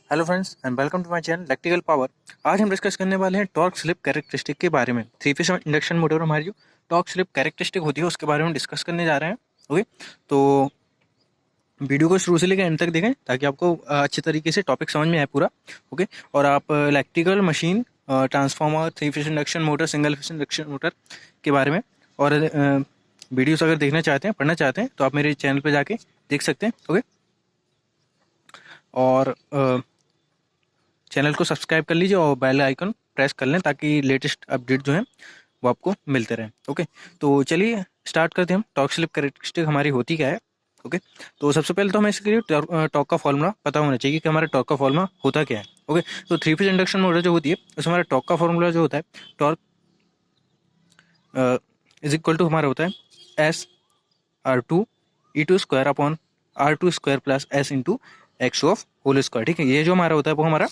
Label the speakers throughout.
Speaker 1: Hello friends and welcome to my channel electrical power. आज हम discuss करने वाले हैं टॉर्क स्लिप कैरेक्टरिस्टिक के बारे में। थ्री फेज इंडक्शन मोटर हमारी जो टॉर्क स्लिप कैरेक्टरिस्टिक होती है उसके बारे में डिस्कस करने जा रहे हैं। ओके, तो वीडियो को शुरू से लेकर एंड तक देखें ताकि आपको अच्छे तरीके से टॉपिक समझ में आए पूरा। ओके, और आप electrical machine, transformer, three phase induction motor, single phase induction motor के बारे में और वीडियोस अगर देखना चाहते हैं, पढ़ना चाहते हैं तो आप मेरे चैनल पर जाके देख सकते हैं। ओके, और चैनल को सब्सक्राइब कर लीजिए और बेल आइकन प्रेस कर लें ताकि लेटेस्ट अपडेट जो है वो आपको मिलते रहें। ओके, तो चलिए स्टार्ट करते हैं। हम टॉर्क स्लिप कैरेक्टरिस्टिक हमारी होती क्या है। ओके, तो सबसे पहले तो हमें इसके लिए टॉर्क का फॉर्मूला पता होना चाहिए कि हमारा टॉर्क का फॉर्मूला होता क्या है। ओके, तो थ्री फेज इंडक्शन मोटर जो होती है उसमें हमारा टॉर्क का फॉर्मूला जो होता है, टॉर्क इज इक्वल टू हमारा होता है S R two E two square upon R two square plus S into X of whole square. ठीक है, ये जो हमारा होता है वो हमारा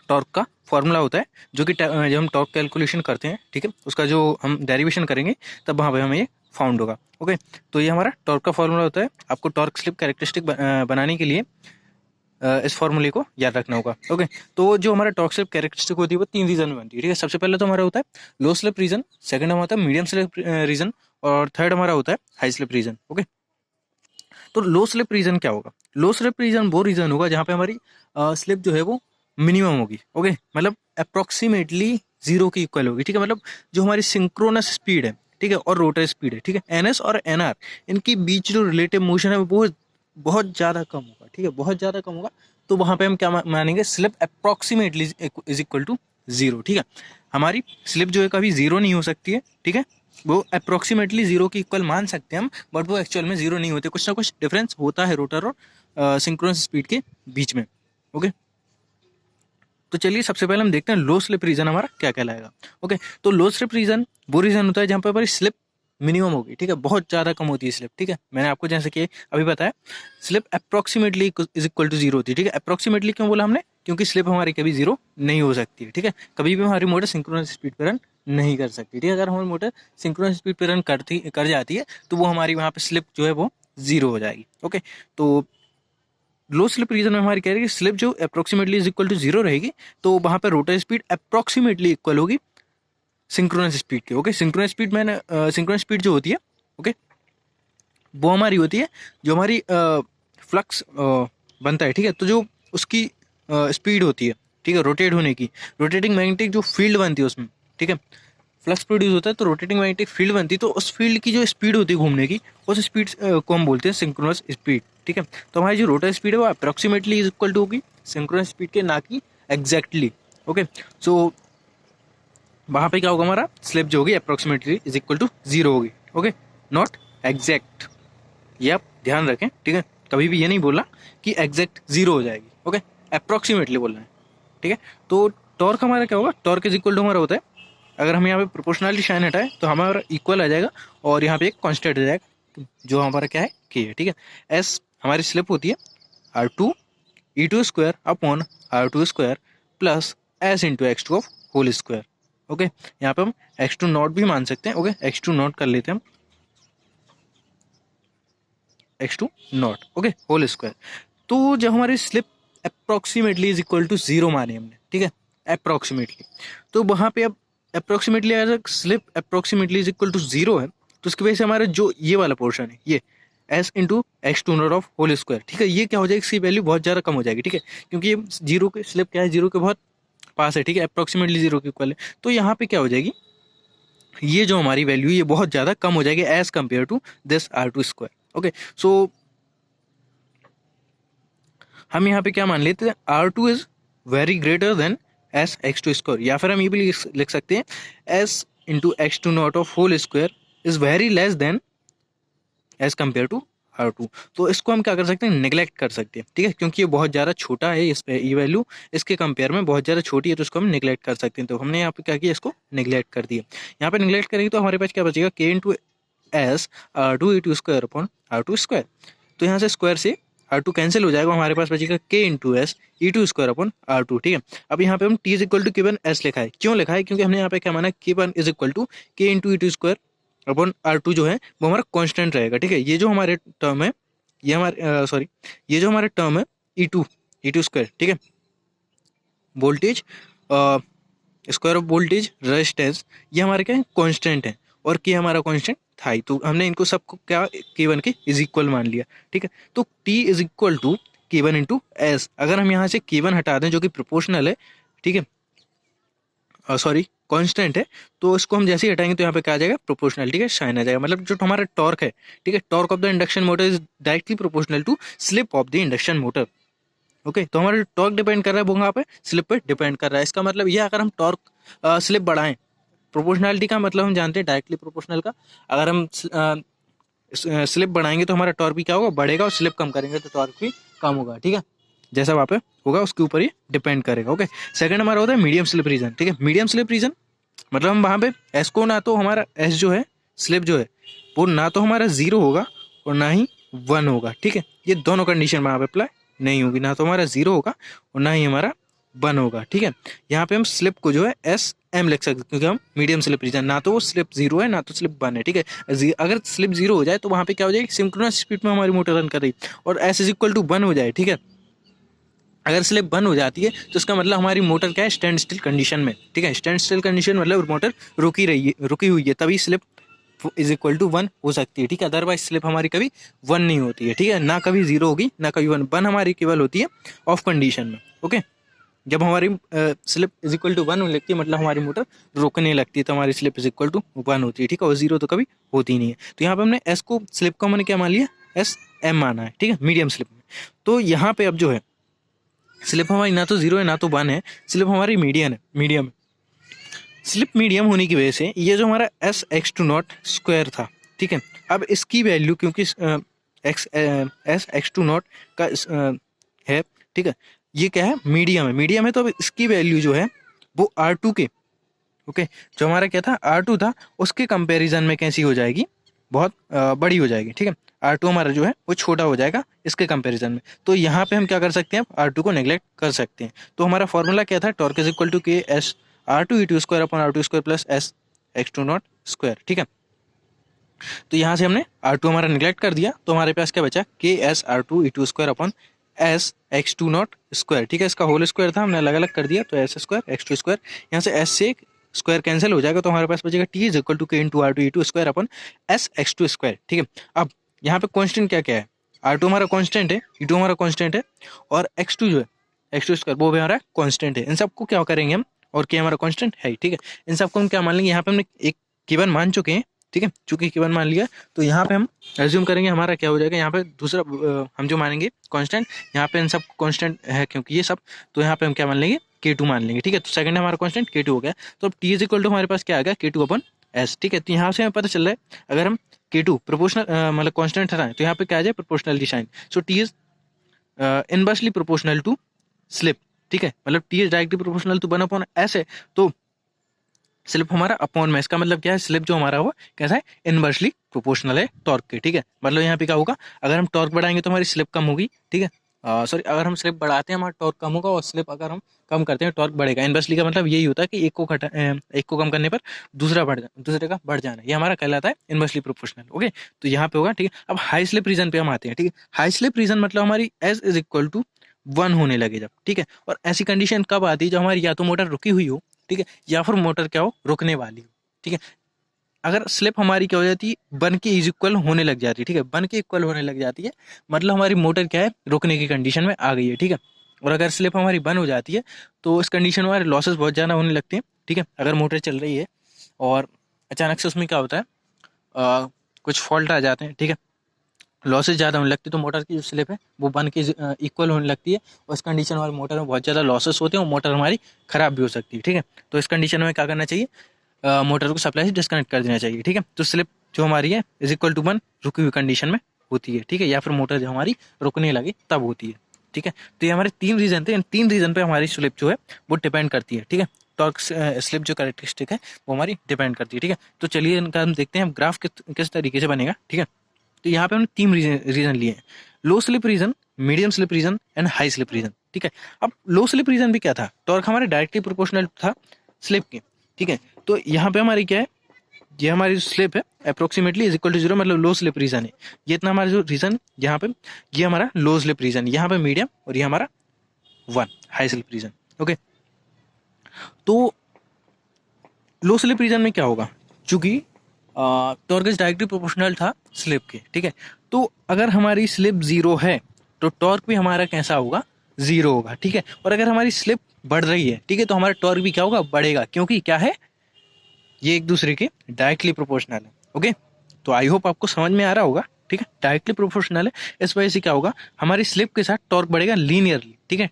Speaker 1: टॉर्क का फॉर्मूला होता है, जो कि जब हम टॉर्क कैलकुलेशन करते हैं, ठीक है, उसका जो हम डेरिवेशन करेंगे तब वहाँ पे हमें ये फाउंड होगा। ओके, तो ये हमारा टॉर्क का फॉर्मूला होता है। आपको टॉर्क स्लिप कैरेक्टरिस्टिक बनाने के लिए इस फॉर्मूले को याद रखना होगा। ओके, तो जो हमारा टॉर्क स्लिप कैरेक्टरिस्टिक होती है वो तीन रीजन में बनती है। ठीक है, सबसे पहले तो हमारा होता है लो स्लिप रीजन, सेकंड हमारा होता है मीडियम स्लिप रीजन और थर्ड हमारा होता है हाई स्लिप रीजन। ओके, तो लो स्लिप रीजन क्या होगा? लो स्लिप रीजन वो रीजन होगा जहाँ पे हमारी स्लिप जो है वो मिनिमम होगी। ओके, मतलब अप्रोक्सीमेटली जीरो की इक्वल होगी। ठीक है, मतलब जो हमारी सिंक्रोनस स्पीड है, ठीक है, और रोटर स्पीड है, ठीक है, एनएस और एनआर, इनके बीच जो रिलेटिव मोशन है वो बहुत ज़्यादा कम होगा। ठीक है, बहुत ज़्यादा कम होगा। तो वहाँ पे हम क्या मानेंगे? Slip approximately is equal to zero. ठीक है, हमारी स्लिप जो है कभी जीरो नहीं हो सकती है। ठीक है, वो अप्रोक्सीमेटली जीरो की इक्वल मान सकते हैं हम, बट वो एक्चुअल में जीरो नहीं होते। कुछ ना कुछ डिफरेंस होता है रोटर और सिंक्रोनस स्पीड के बीच में। ओके, तो चलिए सबसे पहले हम देखते हैं लो स्लिप रीजन हमारा क्या कहलाएगा। ओके, तो लो स्लिप रीजन वो रीजन होता है जहाँ पर हमारी स्लिप मिनिमम होगी। ठीक है, बहुत ज़्यादा कम होती है स्लिप। ठीक है, मैंने आपको जैसे कि अभी बताया slip approximately is equal to zero होती है। ठीक है, अप्रोक्सीमेटली क्यों बोला हमने? क्योंकि स्लिप हमारी कभी जीरो नहीं हो सकती है। ठीक है, कभी भी हमारी मोटर सिंक्रोनस स्पीड पर रन नहीं कर सकती। ठीक है, अगर हमारी मोटर सिंक्रोनस स्पीड पर रन कर जाती है तो वो हमारी वहाँ पे स्लिप जो है वो जीरो हो जाएगी। ओके, तो लो स्लिप रीजन में हमारी कह रही है कि स्लिप जो approximately is equal to zero रहेगी, तो वहाँ पर रोटर स्पीड अप्रोक्सीमेटली इक्वल होगी सिंक्रोनस स्पीड के। ओके, सिंक्रोनस स्पीड मैंने सिंक्रोनस स्पीड जो होती है, ओके, वो हमारी होती है जो हमारी फ्लक्स बनता है। ठीक है, तो जो उसकी स्पीड होती है, ठीक है, रोटेट होने की, रोटेटिंग मैग्नेटिक जो फील्ड बनती है उसमें, ठीक है, फ्लक्स प्रोड्यूस होता है तो रोटेटिंग मैग्नेटिक फील्ड बनती है, तो उस फील्ड की जो स्पीड होती है घूमने की, उस स्पीड को हम बोलते हैं सिंक्रोनस स्पीड। ठीक है, तो हमारी जो रोटर स्पीड है वो अप्रोक्सीमेटली इज इक्वल टू होगी सिंक्रोनस स्पीड के, ना कि एग्जैक्टली। ओके, सो वहाँ पे क्या होगा? हमारा स्लिप जो होगी approximately is equal to zero होगी। ओके, नॉट एग्जैक्ट, ये आप ध्यान रखें। ठीक है, कभी भी ये नहीं बोलना कि एग्जैक्ट जीरो हो जाएगी। ओके, अप्रोक्सीमेटली बोलना है। ठीक है, तो टॉर्क हमारा क्या होगा? टॉर्क इज इक्वल टू हमारा होता है, अगर हम यहाँ पे प्रोपोर्शनलिटी साइन हटाए तो हमारा इक्वल आ जाएगा और यहाँ पे एक कांस्टेंट आ जाएगा जो हमारा क्या है? के है। ठीक है, एस हमारी स्लिप होती है R two E two square upon R two square plus S into x two of whole square. Okay, यहाँ पे हम एक्स टू नॉट भी मान सकते हैं। ओके, एक्स टू नॉट कर लेते हैं हम, X two naught, okay, whole square. तो जब हमारी slip approximately is equal to zero माने हमने, ठीक है, अप्रोक्सीमेटली, तो वहाँ पे अब अप्रोक्सीमेटली अगर slip approximately is equal to zero है तो उसकी वजह से हमारा जो ये वाला पोर्शन है, ये S into x two not of whole square, ठीक है, ये क्या हो जाएगी? इसकी वैल्यू बहुत ज़्यादा कम हो जाएगी। ठीक है, क्योंकि ये जीरो के स्लिप क्या है? जीरो के बहुत पास है। ठीक है, अप्रोक्सीमेटली जीरो के इक्वल है, तो यहाँ पे क्या हो जाएगी? ये जो हमारी वैल्यू ये बहुत ज़्यादा कम हो जाएगी as compare to this r two square. Okay, so हम यहाँ पे क्या मान लेते हैं? R two is very greater than s x two square, या फिर हम ये भी लिख सकते हैं s into x two not of whole square is very less than as compare to r two. तो इसको हम क्या कर सकते हैं? निगलेक्ट कर सकते हैं। ठीक है, क्योंकि ये बहुत ज़्यादा छोटा है, इस पे ये वैल्यू इसके कंपेयर में बहुत ज़्यादा छोटी है, तो इसको हम निगलेक्ट कर सकते हैं। तो हमने यहाँ पे क्या किया? इसको निगलेक्ट कर दिया। यहाँ पे निगलेक्ट करेंगे तो हमारे पास क्या बचेगा? K into S R two E two square upon R two square. तो यहाँ से स्क्वायर से आर टू कैंसिल हो जाएगा, हमारे पास बचेगा K into S E two square upon R two. ठीक है, अब यहाँ पे हम T is equal to K one S लिखा है। क्यों लिखा है? क्योंकि हमने यहाँ पे क्या माना? K one is equal to K into E two square upon R two जो है वो हमारा कांस्टेंट रहेगा। ठीक है, ये जो हमारे टर्म है, ये हमारे सॉरी, ये जो हमारे टर्म है ई टू, E2 स्क्वायर, ठीक है, voltage square of voltage resistance, ये हमारे क्या है कांस्टेंट है, और के हमारा कांस्टेंट था ही, तो हमने इनको सबको क्या K1 के इज इक्वल मान लिया, ठीक है। तो T is equal to K1 into S, अगर हम यहाँ से K1 हटा दें जो कि प्रोपोर्शनल है, ठीक है, सॉरी कांस्टेंट है, तो इसको हम जैसे ही हटाएंगे तो यहाँ पे क्या आ जाएगा प्रोपोर्शनल, ठीक है, साइन आ जाएगा, मतलब जो हमारा टॉर्क है, ठीक है, torque of the induction motor is directly proportional to slip of the induction motor. Okay, तो हमारा टॉर्क डिपेंड कर रहा है वो वहाँ पे स्लिप पे डिपेंड कर रहा है। इसका मतलब ये अगर हम टॉर्क स्लिप बढ़ाएं, प्रोपोर्शनलिटी का मतलब हम जानते हैं डायरेक्टली प्रोपोर्शनल का, अगर हम स्लिप बढ़ाएंगे तो हमारा टॉर्क भी क्या होगा, बढ़ेगा, और स्लिप कम करेंगे तो टॉर्क भी कम होगा, ठीक है, जैसा वहाँ पे होगा उसके ऊपर ही डिपेंड करेगा। ओके, सेकंड हमारा होता है मीडियम स्लिप रीजन, ठीक है, मीडियम स्लिप रीजन मतलब हम वहाँ पे एस को ना तो हमारा एस जो है स्लिप जो है वो ना तो हमारा 0 होगा और ना ही 1 होगा, ठीक है, ये दोनों कंडीशन वहाँ पे अप्लाई नहीं होगी, ना तो हमारा 0 होगा और ना ही हमारा 1 होगा, ठीक है। यहाँ पे हम स्लिप को जो है एस एम लिख सकते हैं क्योंकि हम मीडियम स्लिप रीजन, ना तो वो स्लिप 0 है ना तो स्लिप 1 है, ठीक है। अगर स्लिप 0 हो जाए तो वहाँ पे क्या हो जाएगी, सिंक्रोनस स्पीड में हमारी मोटर रन कर रही, और एस इज इक्वल टू 1 हो जाए, ठीक है, अगर स्लिप बंद हो जाती है तो इसका मतलब हमारी मोटर क्या है, स्टैंड स्टिल कंडीशन में, ठीक है, स्टैंड स्टिल कंडीशन मतलब मोटर रुकी हुई है, तभी स्लिप इज इक्वल टू 1 हो सकती है, ठीक है, अदरवाइज स्लिप हमारी कभी 1 नहीं होती है, ठीक है, ना कभी 0 होगी ना कभी 1 हमारी केवल होती है ऑफ कंडीशन में। ओके, जब हमारी स्लिप इज इक्वल टू 1 होने लगती है मतलब हमारी मोटर रुकने लगती है, तो हमारी स्लिप इज इक्वल टू 1 होती है, ठीक है, और 0 तो कभी होती नहीं है। तो यहाँ पे हमने एस को स्लिप का मैंने क्या मान लिया, एस एम माना है, ठीक है, मीडियम स्लिप में। तो यहाँ पे अब जो है स्लिप हमारी ना तो 0 है ना तो 1 है, स्लिप हमारी मीडियम है। स्लिप मीडियम होने की वजह से ये जो हमारा S x two naught square था, ठीक है, अब इसकी वैल्यू क्योंकि एस एक्स टू नॉट का है, ठीक है, ये क्या है, मीडियम है, तो अब इसकी वैल्यू जो है वो R2 के, ओके, जो हमारा क्या था R2 था उसके कंपैरिजन में कैसी हो जाएगी, बहुत बड़ी हो जाएगी, ठीक है, R2 हमारा जो है वो छोटा हो जाएगा इसके कंपैरिजन में। तो यहाँ पे हम क्या कर सकते हैं, R2 को नेग्लेक्ट कर सकते हैं। तो हमारा फॉर्मूला क्या था, torque is equal to K S R2 E2 square upon R2 square plus S x two naught square, ठीक है। तो यहाँ से हमने R2 हमारा निगलेक्ट कर दिया, तो हमारे पास क्या बचा, K S R2 E2 square upon S x two naught square, ठीक है, इसका होल स्क्वायर था हमने अलग अलग कर दिया, तो S square X two square, यहाँ से एस से स्क्वायर कैंसिल हो जाएगा, तो हमारे पास बचेगा T is equal to K into R2 E2 square upon S x two square, ठीक है। अब यहाँ पे कॉन्स्टेंट क्या क्या है, R2 हमारा कॉन्स्टेंट है, E2 हमारा कॉन्स्टेंट है, और x2 जो है x2 स्क्वायर वो भी हमारा कॉन्स्टेंट है। इन सबको क्या करेंगे हम, और के हमारा कॉन्स्टेंट है, ठीक है, इन सबको हम क्या मान लेंगे, यहाँ पे हमने एक K1 मान चुके हैं, ठीक है, चूंकि K1 मान लिया तो यहाँ पे हम एज्यूम करेंगे हमारा क्या हो जाएगा, यहाँ पे दूसरा हम जो मानेंगे कांस्टेंट, यहाँ पे इन सब कांस्टेंट है क्योंकि ये सब, तो यहाँ पे हम क्या मान लेंगे, K2 मान लेंगे, ठीक है। तो सेकंड हमारा कांस्टेंट K2 हो गया, तो अब T इज इक्वल टू हमारे पास क्या आ गया, K2 अपन एस, ठीक है। तो यहाँ से हमें पता चल रहा है अगर हम K2 प्रोपोर्शनल मतलब कांस्टेंट हटाएं तो यहाँ पे क्या आ जाए, proportionality sign, so T is inversely proportional to slip, ठीक है, मतलब T is directly proportional to 1 upon S है, तो स्लिप हमारा अपॉन में, इसका मतलब क्या है, स्लिप जो हमारा वो कैसा है, इनवर्सली प्रोपोर्शनल है टॉर्क के, ठीक है। मतलब यहाँ पे क्या होगा, अगर हम टॉर्क बढ़ाएंगे तो हमारी स्लिप कम होगी, ठीक है, सॉरी अगर हम स्लिप बढ़ाते हैं हमारा टॉर्क कम होगा, और स्लिप अगर हम कम करते हैं टॉर्क बढ़ेगा। इनवर्सली का मतलब यही होता है कि एक को कम करने पर दूसरे का बढ़ जाना, ये हमारा कहलाता है इनवर्सली प्रोपोर्शनल। ओके, तो यहाँ पे होगा, ठीक है। अब हाई स्लिप रीजन पे हम आते हैं, ठीक है, हाई स्लिप रीजन मतलब हमारी एस इज इक्वल टू 1 होने लगे जब, ठीक है, और ऐसी कंडीशन कब आती है, जब हमारी या तो मोटर रुकी हुई हो, ठीक है, या फिर मोटर क्या हो, रुकने वाली हो, ठीक है। अगर स्लिप हमारी क्या हो जाती है, 1 के इज इक्वल होने लग जाती है, ठीक है, 1 के इक्वल होने लग जाती है, मतलब हमारी मोटर क्या है, रुकने की कंडीशन में आ गई है, ठीक है। और अगर स्लिप हमारी 1 हो जाती है तो इस कंडीशन में हमारे लॉसेस बहुत ज़्यादा होने लगते हैं, ठीक है। अगर मोटर चल रही है और अचानक से उसमें क्या होता है, कुछ फॉल्ट आ जाते हैं, ठीक है, लॉसेज ज़्यादा होने लगती है, तो मोटर की जो स्लिप है वो 1 के इक्वल होने लगती है, और इस कंडीशन में हमारी मोटर में बहुत ज़्यादा लॉसेस होते हैं और मोटर हमारी ख़राब भी हो सकती है, ठीक है। तो इस कंडीशन में क्या करना चाहिए, मोटर को सप्लाई से डिस्कनेक्ट कर देना चाहिए, ठीक है। तो स्लिप जो हमारी है इज इक्वल टू 1 रुकी हुई कंडीशन में होती है, ठीक है, या फिर मोटर जो हमारी रुकने लगे तब होती है, ठीक है। तो ये हमारे 3 रीजन थे, इन 3 रीजन पे हमारी स्लिप जो है वो डिपेंड करती है, ठीक है। टॉर्क स्लिप जो कैरेक्टरिस्टिक है वो हमारी डिपेंड करती है, ठीक है। तो चलिए इनका हम देखते हैं ग्राफ किस तरीके से बनेगा, ठीक है। तो यहाँ पे हमने 3 रीजन लिए हैं, low slip region, medium slip region and high slip region, ठीक है। अब लो स्लिप रीजन भी क्या था, टॉर्क हमारे डायरेक्टली प्रोपोर्शनल था स्लिप के, ठीक है। तो यहाँ पे हमारी क्या है, ये हमारी स्लिप है अप्रोक्सीमेटली इज इक्वल टू 0, मतलब लो स्लिप रीजन है, ये इतना हमारा जो रीजन यहाँ पे, ये हमारा लो स्लिप रीजन, यहाँ पे मीडियम और ये हमारा 1 हाई स्लिप रीजन। ओके, तो लो स्लिप रीजन में क्या होगा, चूंकि टॉर्क इज डायरेक्टली प्रोपोर्शनल था स्लिप के, ठीक है। तो अगर हमारी स्लिप जीरो है तो टॉर्क भी हमारा कैसा होगा, जीरो होगा, ठीक है। और अगर हमारी स्लिप बढ़ रही है, ठीक है, तो हमारा टॉर्क भी क्या होगा, बढ़ेगा, क्योंकि क्या है, ये एक दूसरे के डायरेक्टली प्रोपोर्शनल है। ओके, तो आई होप आपको समझ में आ रहा होगा, ठीक है। डायरेक्टली प्रोपोर्शनल है, इस वजह से क्या होगा, हमारी स्लिप के साथ टॉर्क बढ़ेगा लीनियरली, ठीक है।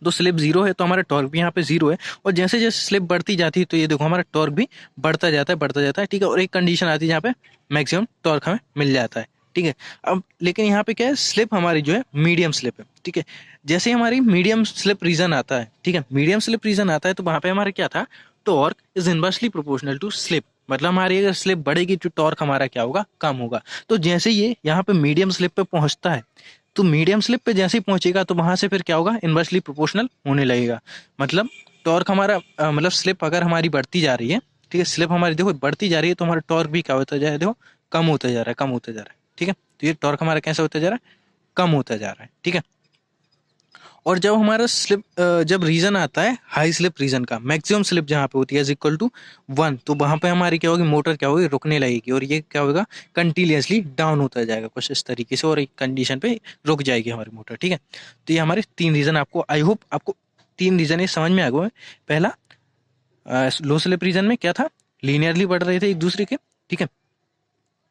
Speaker 1: तो स्लिप जीरो है तो हमारा टॉर्क भी यहाँ पे जीरो है, और जैसे जैसे स्लिप बढ़ती जाती है तो ये देखो हमारा टॉर्क भी बढ़ता जाता है, बढ़ता जाता है, ठीक है। और एक कंडीशन आती है जहाँ पे मैक्सिमम टॉर्क हमें मिल जाता है, ठीक है। अब लेकिन यहाँ पे क्या है, स्लिप हमारी जो है मीडियम स्लिप है, ठीक है। जैसे ही हमारी मीडियम स्लिप रीजन आता है, ठीक है, मीडियम स्लिप रीजन आता है तो वहाँ पे हमारा क्या था, torque is inversely proportional to slip, मतलब हमारी अगर स्लिप बढ़ेगी तो टॉर्क हमारा क्या होगा, कम होगा। तो जैसे ये यहाँ पे मीडियम स्लिप पे पहुंचता है, तो मीडियम स्लिप पे जैसे ही पहुंचेगा तो वहां से फिर क्या होगा, इनवर्सली प्रोपोर्शनल होने लगेगा। मतलब टॉर्क हमारा मतलब स्लिप अगर हमारी बढ़ती जा रही है, ठीक है, स्लिप हमारी देखो बढ़ती जा रही है तो हमारा टॉर्क भी क्या होता जा रहा है, देखो कम होता जा रहा है, कम होता जा रहा है, ठीक है। तो ये टॉर्क हमारा कैसा होता जा रहा है, कम होता जा रहा है, ठीक है। और जब हमारा स्लिप जब रीजन आता है हाई स्लिप रीजन का, मैक्सिमम स्लिप जहाँ पे होती है इज इक्वल टू 1, तो वहाँ पे हमारी क्या होगी, मोटर क्या होगी, रुकने लगेगी, और ये क्या होगा, कंटिन्यूसली डाउन होता जाएगा कुछ इस तरीके से, और एक कंडीशन पे रुक जाएगी हमारी मोटर, ठीक है। तो ये हमारे 3 रीजन, आपको आई होप आपको 3 रीजन ये समझ में आ गए। पहला, लो स्लिप रीजन में क्या था, लीनियरली बढ़ रहे थे एक दूसरे के, ठीक है,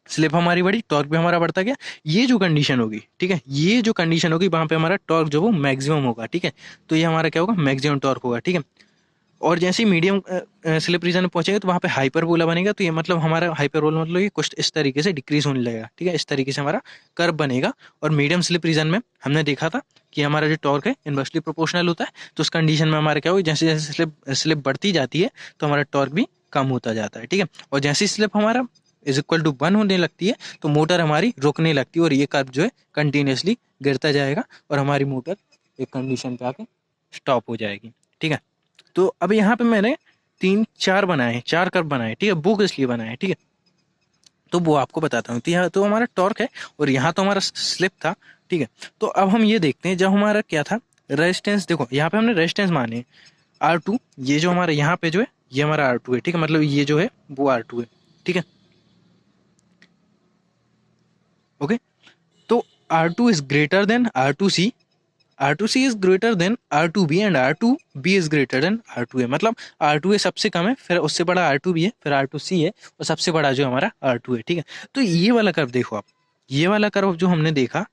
Speaker 1: स्लिप हमारी बढ़ी, टॉर्क भी हमारा बढ़ता गया। ये जो कंडीशन होगी, ठीक है, ये जो कंडीशन होगी वहां पे हमारा टॉर्क जो वो मैक्सिमम होगा, ठीक है। तो ये हमारा क्या होगा, मैक्सिमम टॉर्क होगा, ठीक है। और जैसे ही मीडियम स्लिप रीजन में पहुंचेगा तो वहाँ पे हाइपरबोला बनेगा, तो ये मतलब हमारा हाइपरबोला मतलब ये कुछ इस तरीके से डिक्रीज होने लगेगा, ठीक है, इस तरीके से हमारा कर्व बनेगा। और मीडियम स्लिप रीजन में हमने देखा था कि हमारा जो टॉर्क है इनवर्सली प्रोपोर्शनल होता है, तो उस कंडीशन में हमारा क्या होगा, जैसे जैसे स्लिप बढ़ती जाती है तो हमारा टॉर्क भी कम होता जाता है, ठीक है। और जैसे स्लिप हमारा इज इक्वल टू 1 होने लगती है तो मोटर हमारी रुकने लगती है, और ये कर्व जो है कंटिन्यूसली गिरता जाएगा और हमारी मोटर एक कंडीशन पे आके स्टॉप हो जाएगी, ठीक है। तो अब यहाँ पे मैंने 3-4 बनाए, 4 कर्व बनाए, ठीक है, वो किस लिए बनाए, ठीक है, तो वो आपको बताता हूँ। तो यहाँ तो हमारा टॉर्क है और यहाँ तो हमारा स्लिप था, ठीक है। तो अब हम ये देखते हैं, जब हमारा क्या था, रेजिस्टेंस, देखो यहाँ पे हमने रेजिस्टेंस माने R2, ये जो हमारा यहाँ पे जो है ये हमारा R2 है, ठीक है, मतलब ये जो है वो R2 है, ठीक है। ओके, तो R2 is greater than R2C, R2C is greater than R2B and R2B is greater than R2A, मतलब R2A सबसे कम है, फिर उससे बड़ा R2B है, फिर R2C है, और सबसे बड़ा जो हमारा R2 है, ठीक है। तो ये वाला कर्व देखो आप, ये वाला कर्व जो हमने देखा,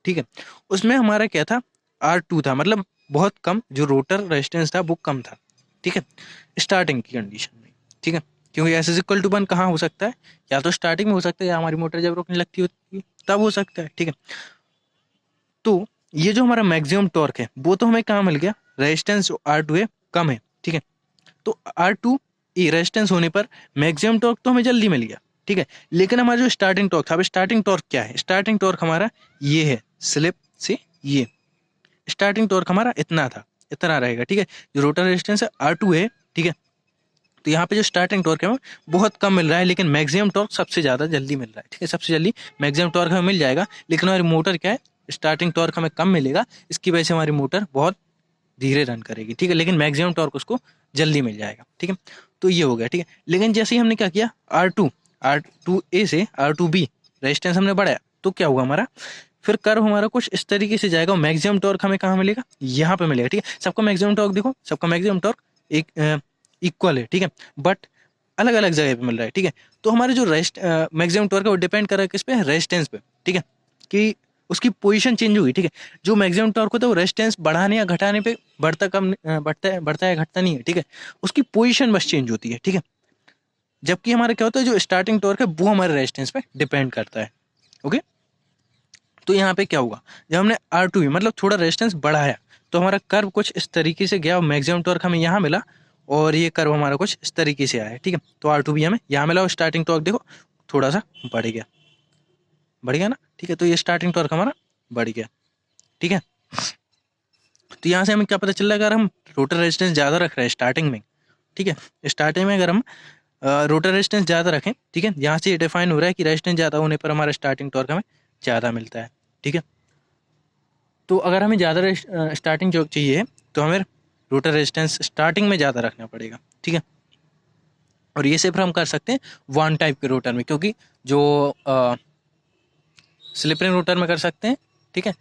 Speaker 1: ठीक है, उसमें हमारा क्या था, R2 था, मतलब बहुत कम, जो रोटर रेजिस्टेंस था वो कम था, ठीक है, स्टार्टिंग की कंडीशन में, ठीक है। क्योंकि एस इज इक्वल टू 1 कहाँ हो सकता है, या तो स्टार्टिंग में हो सकता है, या हमारी मोटर जब रुकने लगती होती है तब हो सकता है, ठीक है। तो ये जो हमारा मैक्सिमम टॉर्क है वो तो हमें कहाँ मिल गया, रेजिस्टेंस R2A कम है, ठीक है। तो R2A रेजिस्टेंस होने पर मैक्सिमम टॉर्क तो हमें जल्दी मिल गया, ठीक है। लेकिन हमारा जो स्टार्टिंग टॉर्क था, अब स्टार्टिंग टॉर्क क्या है, स्टार्टिंग टॉर्क हमारा ये है, स्लिप से ये स्टार्टिंग टॉर्क हमारा इतना था, इतना रहेगा, ठीक है। जो रोटर रेजिस्टेंस है R2A, ठीक है। तो यहाँ पे जो स्टार्टिंग टॉर्क है वो बहुत कम मिल रहा है, लेकिन मैक्सिमम टॉर्क सबसे ज़्यादा जल्दी मिल रहा है, ठीक है, सबसे जल्दी मैक्सिमम टॉर्क हमें मिल जाएगा। लेकिन हमारी मोटर क्या है, स्टार्टिंग टॉर्क हमें कम मिलेगा, इसकी वजह से हमारी मोटर बहुत धीरे रन करेगी, ठीक है, लेकिन मैक्सिमम टॉर्क उसको जल्दी मिल जाएगा, ठीक है। तो ये हो गया, ठीक है। लेकिन जैसे ही हमने क्या किया, R2A से R2B रेजिस्टेंस हमने बढ़ाया, तो क्या हुआ हमारा, फिर कर्व हमारा कुछ इस तरीके से जाएगा, मैक्सिमम टॉर्क हमें कहाँ मिलेगा, यहाँ पे मिलेगा, ठीक है। सबका मैक्सिमम टॉर्क देखो, सबका मैक्सिमम टॉर्क एक इक्वल है, ठीक है, बट अलग अलग जगह पे मिल रहा है, ठीक है। तो हमारे जो मैक्सिमम टॉर्क है वो डिपेंड कर रहा है किस पे, रेजिस्टेंस पे, ठीक है, कि उसकी पोजीशन चेंज हुई, ठीक है। जो मैक्सिमम टॉर्क होता है वो रेजिस्टेंस बढ़ाने या घटाने पे बढ़ता है घटता नहीं है, ठीक है, उसकी पोजीशन बस चेंज होती है, ठीक है। जबकि हमारा क्या होता है, जो स्टार्टिंग टॉर्क है वो हमारे रेजिस्टेंस पे डिपेंड करता है, ओके। तो यहाँ पे क्या होगा, जब हमने R2 मतलब थोड़ा रेजिस्टेंस बढ़ाया तो हमारा कर्व कुछ इस तरीके से गया, मैक्सिमम टॉर्क हमें यहाँ मिला, और ये कर्व हमारा कुछ इस तरीके से आया है, ठीक है। तो R2B हमें यहाँ मिला, और स्टार्टिंग टॉर्क देखो थोड़ा सा बढ़ गया, बढ़ गया ना, ठीक है। तो ये स्टार्टिंग टॉर्क हमारा बढ़ गया, ठीक है। तो यहाँ से हमें क्या पता चल रहा है, अगर हम रोटर रेजिस्टेंस ज़्यादा रख रहे हैं स्टार्टिंग में, ठीक है, स्टार्टिंग में अगर हम रोटर रेजिस्टेंस ज़्यादा रखें, ठीक है, यहाँ से ये डिफाइन हो रहा है कि रेजिस्टेंस ज़्यादा होने पर हमारा स्टार्टिंग टॉर्क हमें ज़्यादा मिलता है, ठीक है। तो अगर हमें ज़्यादा स्टार्टिंग जो चाहिए तो हमें रोटर रेजिस्टेंस स्टार्टिंग में ज़्यादा रखना पड़ेगा, ठीक है। और ये सिर्फ हम कर सकते हैं वन टाइप के रोटर में, क्योंकि जो स्लिप रिंग रोटर में कर सकते हैं, ठीक है।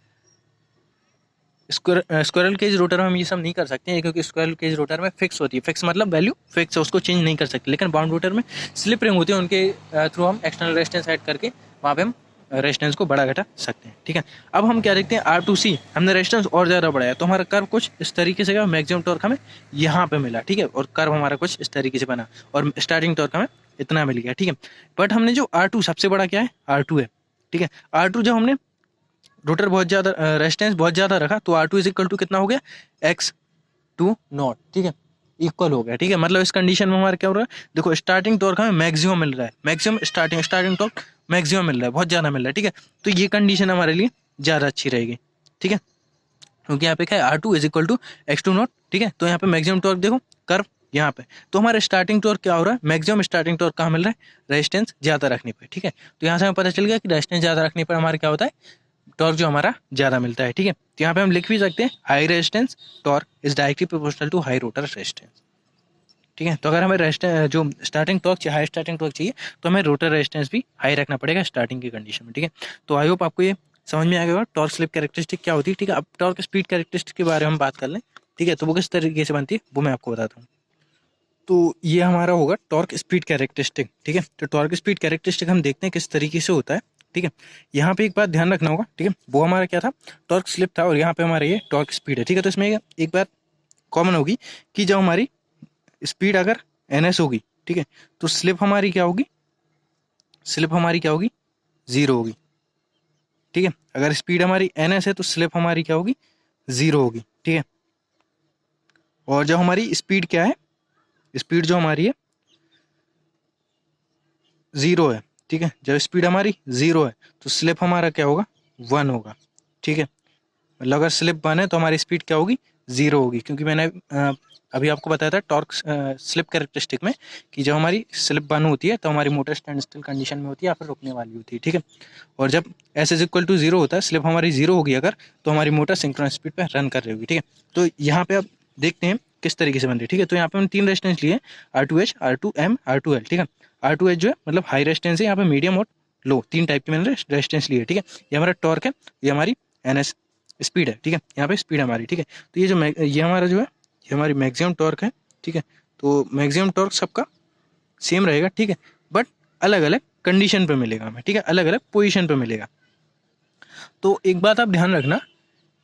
Speaker 1: स्क्विरल केज रोटर में हम ये सब नहीं कर सकते हैं, क्योंकि स्क्विरल केज रोटर में फिक्स होती है, फिक्स मतलब वैल्यू फिक्स है, उसको चेंज नहीं कर सकते। लेकिन बाउंड रोटर में स्लिप रिंग होती है, उनके थ्रू हम एक्सटर्नल रेजिस्टेंस ऐड करके वहाँ पे हम रेजिस्टेंस को बढ़ा घटा सकते हैं, ठीक है। अब हम क्या देखते हैं, R2C हमने रेजिस्टेंस और ज़्यादा बढ़ाया तो हमारा कर्व कुछ इस तरीके से, मैक्सिमम टॉर्क हमें यहाँ पे मिला, ठीक है। और कर्व हमारा कुछ इस तरीके से बना और स्टार्टिंग टॉर्क हमें इतना मिल गया, ठीक है। बट हमने जो R2 सबसे बड़ा क्या है, R2 है, ठीक है। R2 जब हमने रोटर बहुत ज़्यादा रेजिस्टेंस बहुत ज़्यादा रखा तो R2 इज इक्वल टू कितना हो गया, X2 0, ठीक है, इक्वल हो गया, ठीक है। मतलब इस कंडीशन में हमारा क्या हो रहा है, देखो स्टार्टिंग टॉर्क हमें मैक्सिमम मिल रहा है, मैक्सिमम स्टार्टिंग टॉर्क मैक्सिमम मिल रहा है, बहुत ज़्यादा मिल रहा है, ठीक है। तो ये कंडीशन हमारे लिए ज़्यादा अच्छी रहेगी, ठीक है, क्योंकि यहाँ पे क्या है, R2 is equal to X2 0, ठीक है। तो यहाँ पे मैक्सिमम टॉर्क देखो कर्व यहाँ पे, तो हमारा स्टार्टिंग टॉर्क क्या हो रहा है, मैक्सिमम स्टार्टिंग टॉर्क कहाँ मिल रहा है, रेजिस्टेंस ज़्यादा रखने पर, ठीक है। तो यहाँ से हमें पता चल गया कि रेजिस्टेंस ज़्यादा रखने पर हमारा क्या होता है, टॉर्क जो हमारा ज़्यादा मिलता है, ठीक है। तो यहाँ पे हम लिख भी सकते हैं high resistance torque is directly proportional to high rotor resistance, ठीक है। तो अगर हमें रेजिस्टेंस जो स्टार्टिंग टॉर्क चाहिए, हाई स्टार्टिंग टॉर्क चाहिए, तो हमें रोटर रेजिस्टेंस भी हाई रखना पड़ेगा स्टार्टिंग की कंडीशन में, ठीक है। तो आई होप आपको ये समझ में आ गया होगा टॉर्क स्लिप कैरेक्टरिस्टिक क्या होती है, ठीक है। अब टॉर्क स्पीड कैरेक्टरिस्टिक के बारे में हम बात कर लें, ठीक है। तो वो किस तरीके से बनती है वो मैं आपको बताता हूँ। तो ये हमारा होगा टॉर्क स्पीड कैरेक्टरिस्टिक, ठीक है। तो टॉर्क स्पीड कैरेक्टरिस्टिक हम देखते हैं किस तरीके से होता है, ठीक है। यहाँ पे एक बात ध्यान रखना होगा, ठीक है। वो हमारा क्या था, टॉर्क स्लिप था, और यहाँ पे हमारा ये टॉर्क स्पीड है, ठीक है। तो इसमें एक बात कॉमन होगी कि जब हमारी स्पीड अगर NS होगी, ठीक है, तो स्लिप हमारी क्या होगी, स्लिप हमारी क्या होगी, 0 होगी, ठीक है। अगर स्पीड हमारी NS है तो स्लिप हमारी क्या होगी, 0 होगी, ठीक है। और जब हमारी स्पीड क्या है, स्पीड जो हमारी है 0 है, ठीक है। जब स्पीड हमारी 0 है तो स्लिप हमारा क्या होगा, 1 होगा, ठीक है। मतलब अगर स्लिप 1 है तो हमारी स्पीड क्या होगी, 0 होगी, क्योंकि मैंने अभी आपको बताया था टॉर्क स्लिप कैरेक्टरिस्टिक में कि जब हमारी स्लिप 1 होती है तो हमारी मोटर स्टैंड स्टिल कंडीशन में होती है या फिर रुकने वाली होती है, ठीक है। और जब S इज इक्वल टू 0 होता है, स्लिप हमारी 0 होगी अगर, तो हमारी मोटर सिंक्रोनस स्पीड पर रन कर रही होगी, ठीक है। तो यहाँ पे अब देखते हैं किस तरीके से बन रही है, ठीक है। तो यहाँ पे हमने 3 रेजिस्टेंस लिए, R2H, R2M, R2L, ठीक है। R2H जो है मतलब हाई रेजिस्टेंस है, यहाँ पे मीडियम और लो 3 टाइप के मैंने रेजिस्टेंस लिए, ठीक है। ये हमारा टॉर्क है, ये हमारी NS स्पीड है, ठीक है। यहाँ पे स्पीड हमारी, ठीक है। तो ये हमारा जो है, ये हमारी मैक्सिमम टॉर्क है, ठीक है। तो मैक्सिमम टॉर्क सबका सेम रहेगा, ठीक है, बट अलग अलग कंडीशन पे मिलेगा हमें, ठीक है, अलग अलग पोजीशन पे मिलेगा। तो एक बात आप ध्यान रखना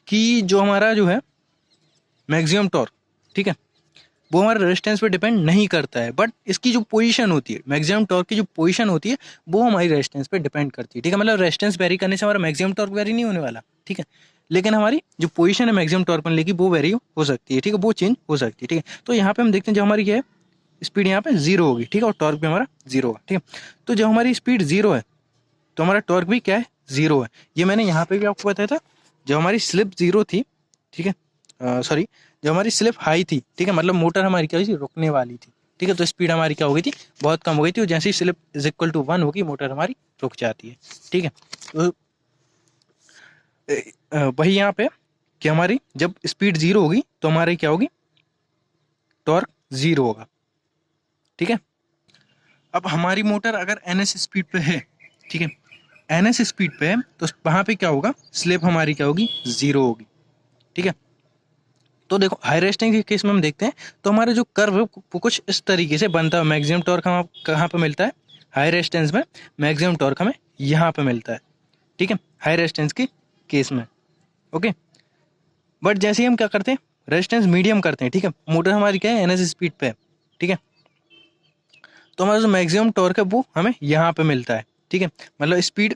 Speaker 1: कि जो हमारा जो है मैक्सिमम टॉर्क, ठीक है, वो हमारे रेजिस्टेंस पे डिपेंड नहीं करता है, बट इसकी जो पोजीशन होती है, मैक्सिमम टॉर्क की जो पोजीशन होती है वो हमारी रेजिस्टेंस पे डिपेंड करती है, ठीक है। मतलब रेजिस्टेंस वेरी करने से हमारा मैक्सिमम टॉर्क वेरी नहीं होने वाला, ठीक है, लेकिन हमारी जो पोजीशन है मैक्सिमम टॉर्क बनने की वो वेरी हो सकती है, ठीक है, वो चेंज हो सकती है, ठीक है। तो यहाँ पे हम देखते हैं जब हमारी क्या है, स्पीड यहाँ पे 0 होगी, ठीक है, और टॉर्क भी हमारा 0 होगा, ठीक है। तो जब हमारी स्पीड 0 है तो हमारा टॉर्क भी क्या है, 0 है। ये मैंने यहाँ पे भी आपको बताया था, जब हमारी स्लिप 0 थी, ठीक है, सॉरी, जब हमारी स्लिप हाई थी, ठीक है, मतलब मोटर हमारी क्या हुई थी, रुकने वाली थी, ठीक है। तो स्पीड हमारी क्या हो गई थी, बहुत कम हो गई थी, और जैसे ही स्लिप इज इक्वल टू 1 होगी मोटर हमारी रुक जाती है, ठीक है। तो वही यहाँ पे कि हमारी जब स्पीड 0 होगी तो हमारी क्या होगी, टॉर्क 0 होगा, ठीक है। अब हमारी मोटर अगर NS स्पीड पे है, ठीक है, NS स्पीड पे है, तो वहाँ पे क्या होगा, स्लिप हमारी क्या होगी, 0 होगी, ठीक है। तो देखो हाई रेजिस्टेंस के केस में हम देखते हैं तो हमारा जो कर्व है वो कुछ इस तरीके से बनता है। मैक्सिमम टॉर्क हम कहाँ पे मिलता है, हाई रेजिस्टेंस में मैक्सिमम टॉर्क हमें यहाँ पे मिलता है, ठीक है, हाई रेजिस्टेंस के केस में, ओके। बट जैसे ही हम क्या करते हैं, रेजिस्टेंस मीडियम करते हैं, ठीक है, मोटर हमारी क्या है, NS स्पीड पे है, ठीक है, तो हमारा जो मैक्सिमम टॉर्क है वो हमें यहाँ पे मिलता है, ठीक है। मतलब स्पीड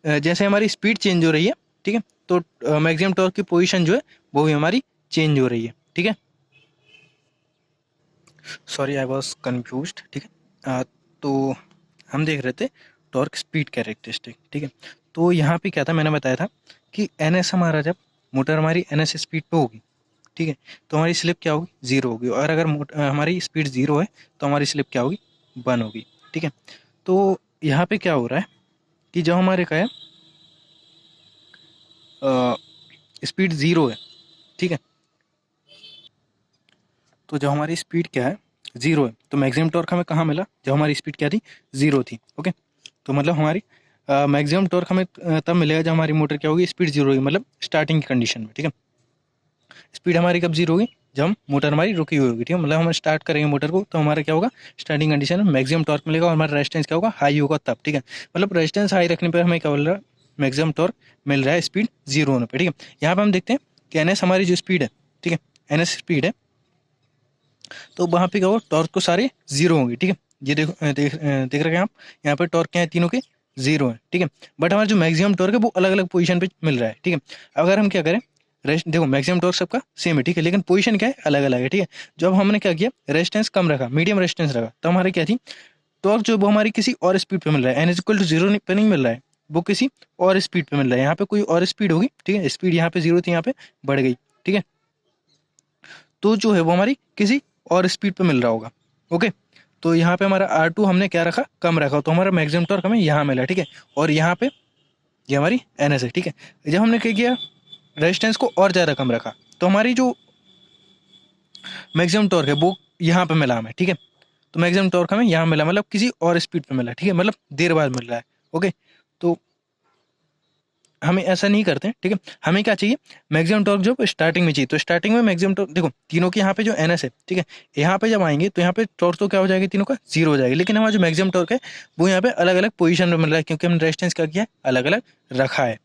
Speaker 1: जैसे हमारी स्पीड चेंज हो रही है, ठीक है, तो मैक्सिमम टॉर्क की पोजीशन जो है वो भी हमारी चेंज हो रही है, ठीक है। सॉरी आई वॉज कन्फ्यूज्ड, ठीक है। तो हम देख रहे थे टॉर्क स्पीड कैरेक्टरिस्टिक, ठीक है। तो यहाँ पे क्या था, मैंने बताया था कि NS हमारा जब मोटर हमारी NS स्पीड पे होगी, ठीक है, तो हमारी स्लिप क्या होगी, 0 होगी, और अगर हमारी स्पीड 0 है तो हमारी स्लिप क्या होगी, 1 होगी, ठीक है। तो यहाँ पे क्या हो रहा है कि जब हमारे क्या है स्पीड 0 है, ठीक है। तो जब हमारी स्पीड क्या है 0 है, तो मैक्सिमम टॉर्क हमें कहाँ मिला, जब हमारी स्पीड क्या थी 0 थी, ओके। तो मतलब हमारी मैक्सिमम टॉर्क हमें तब मिलेगा जब हमारी मोटर क्या होगी, स्पीड 0 होगी, मतलब स्टार्टिंग की कंडीशन में, ठीक है। स्पीड हमारी कब 0 होगी, जब मोटर हमारी रुकी हुई होगी, ठीक है। मतलब हम स्टार्ट करेंगे मोटर को तो हमारा क्या होगा, स्टार्टिंग कंडीशन में मैक्सिमम टॉर्क मिलेगा और हमारा रेजिस्टेंस क्या होगा, हाई होगा तब, ठीक है। मतलब रेजिस्टेंस हाई रखने पर हमें क्या मिल रहा है, मैक्सिमम टॉर्क मिल रहा है स्पीड 0 होने पर, ठीक है। यहाँ पर हम देखते हैं कि NS हमारी जो स्पीड है, ठीक है, NS स्पीड है, तो वहाँ पे क्या होगा, टॉर्क को सारे 0 होंगे, ठीक है। ये देख रहे हैं आप, यहाँ पे टॉर्क क्या है, तीनों के 0 है, ठीक है। बट हमारा जो मैक्सिमम टॉर्क है वो अलग अलग पोजीशन पे मिल रहा है, ठीक है। अगर हम क्या करें, रेस्ट देखो मैक्सिमम टॉर्क सबका सेम है, ठीक है, लेकिन पोजीशन क्या है, अलग अलग है, ठीक है। जब हमने क्या किया, रेजिस्टेंस कम रखा, मीडियम रेजिस्टेंस रखा, तो हमारी क्या थी, टॉर्क जो वो हमारी किसी और स्पीड पे मिल रहा है, n=0 पे नहीं मिल रहा है, वो किसी और स्पीड पे मिल रहा है। यहाँ पे कोई और स्पीड होगी, ठीक है, स्पीड यहाँ पे 0 थी, यहाँ पे बढ़ गई, ठीक है। तो जो है वो हमारी किसी और स्पीड पे मिल रहा होगा, ओके। तो यहाँ पे हमारा R2 हमने क्या रखा, कम रखा, तो हमारा मैक्सिमम टॉर्क हमें यहाँ मिला, ठीक है। और यहाँ पे ये हमारी NS है, ठीक है। जब हमने क्या किया, रेजिस्टेंस को और ज़्यादा कम रखा, तो हमारी जो मैक्सिमम टॉर्क है वो यहाँ पे मिला हमें, ठीक है। तो मैक्सिमम टॉर्क हमें यहाँ मिला, मतलब किसी और स्पीड पे मिला, ठीक है, मतलब देर बाद मिल रहा है, ओके। तो हमें ऐसा नहीं करते हैं, ठीक है। हमें क्या चाहिए, मैक्सिमम टॉर्क जो स्टार्टिंग में चाहिए, तो स्टार्टिंग में मैक्सिमम टॉर्क देखो तीनों के यहाँ पे जो NS है, ठीक है, यहाँ पे जब आएंगे तो यहाँ पे टॉर्क तो क्या हो जाएगा, तीनों का 0 हो जाएगा, लेकिन हमारा जो मैक्सिमम टॉर्क है वो यहाँ पे अलग अलग पोजीशन में मिल रहा है, क्योंकि हमने रेजिस्टेंस क्या किया है, अलग अलग रखा है।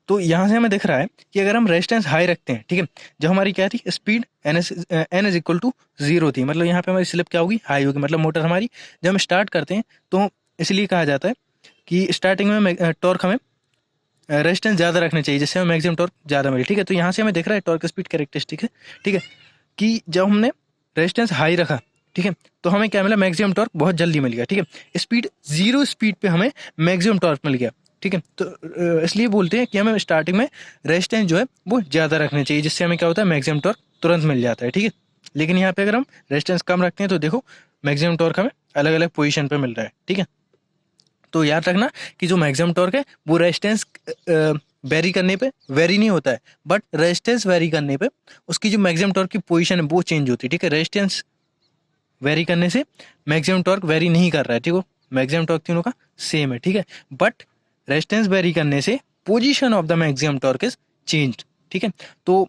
Speaker 1: तो यहाँ से हमें दिख रहा है कि अगर हम रेजिस्टेंस हाई रखते हैं, ठीक है, जब हमारी क्या थी स्पीड N=0 थी, मतलब यहाँ पे हमारी स्लिप क्या होगी, हाई होगी, मतलब मोटर हमारी जब हम स्टार्ट करते हैं तो इसलिए कहा जाता है कि स्टार्टिंग में टॉर्क हमें रेजिस्टेंस ज़्यादा रखना चाहिए, जिससे हमें मैक्सिमम टॉर्क ज़्यादा मिले, ठीक है। तो यहाँ से हमें दिख रहा है टॉर्क स्पीड कैरेक्टरिस्टिक है, ठीक है, कि जब हमने रेजिस्टेंस हाई रखा, ठीक है, तो हमें क्या मिला, मैक्सिमम टॉर्क बहुत जल्दी मिल गया, ठीक है। स्पीड 0 स्पीड पे हमें मैक्सिमम टॉर्क मिल गया, ठीक है। तो इसलिए बोलते हैं कि हमें स्टार्टिंग में रेजिस्टेंस जो है वो ज़्यादा रखना चाहिए, जिससे हमें क्या होता है, मैक्सिमम टॉर्क तुरंत मिल जाता है, ठीक है। लेकिन यहाँ पे अगर हम रेजिस्टेंस कम रखते हैं तो देखो मैक्सिमम टॉर्क हमें अलग अलग पोजीशन पे मिल रहा है, ठीक है। तो याद रखना कि जो मैक्सिमम टॉर्क है वो रेजिस्टेंस वेरी करने पे वेरी नहीं होता है, बट रेजिस्टेंस वेरी करने पे उसकी जो मैक्सिमम टॉर्क की पोजीशन है वो चेंज होती है, ठीक है। रेजिस्टेंस वेरी करने से मैक्सिमम टॉर्क वेरी नहीं कर रहा है, ठीक है, मैक्सिमम टॉर्क तीनों का सेम है, ठीक है। बट रेजिस्टेंस वेरी करने से position of the maximum torque is changed, ठीक है। तो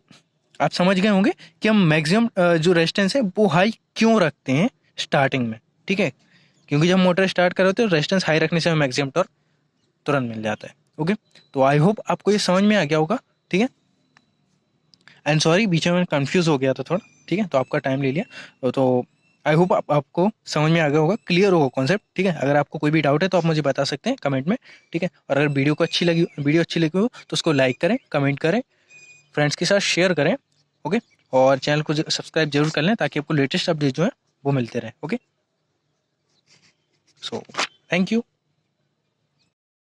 Speaker 1: आप समझ गए होंगे कि हम मैक्सिमम जो रेजिस्टेंस है वो हाई क्यों रखते हैं स्टार्टिंग में, ठीक है, क्योंकि जब मोटर स्टार्ट कर रहे होते हैं रेजिस्टेंस हाई रखने से हमें मैक्सिमम टॉर्क तुरंत मिल जाता है, ओके। तो आई होप आपको ये समझ में आ गया होगा, ठीक है। एंड सॉरी बीच में कंफ्यूज हो गया था थोड़ा, ठीक है, तो आपका टाइम ले लिया। तो आई होप आपको समझ में आ गया होगा, क्लियर होगा कॉन्सेप्ट, ठीक है। अगर आपको कोई भी डाउट है तो आप मुझे बता सकते हैं कमेंट में, ठीक है। और अगर वीडियो अच्छी लगी हो तो उसको लाइक करें, कमेंट करें, फ्रेंड्स के साथ शेयर करें, ओके। और चैनल को सब्सक्राइब जरूर कर लें ताकि आपको लेटेस्ट अपडेट जो है वो मिलते रहे, ओके। So thank you.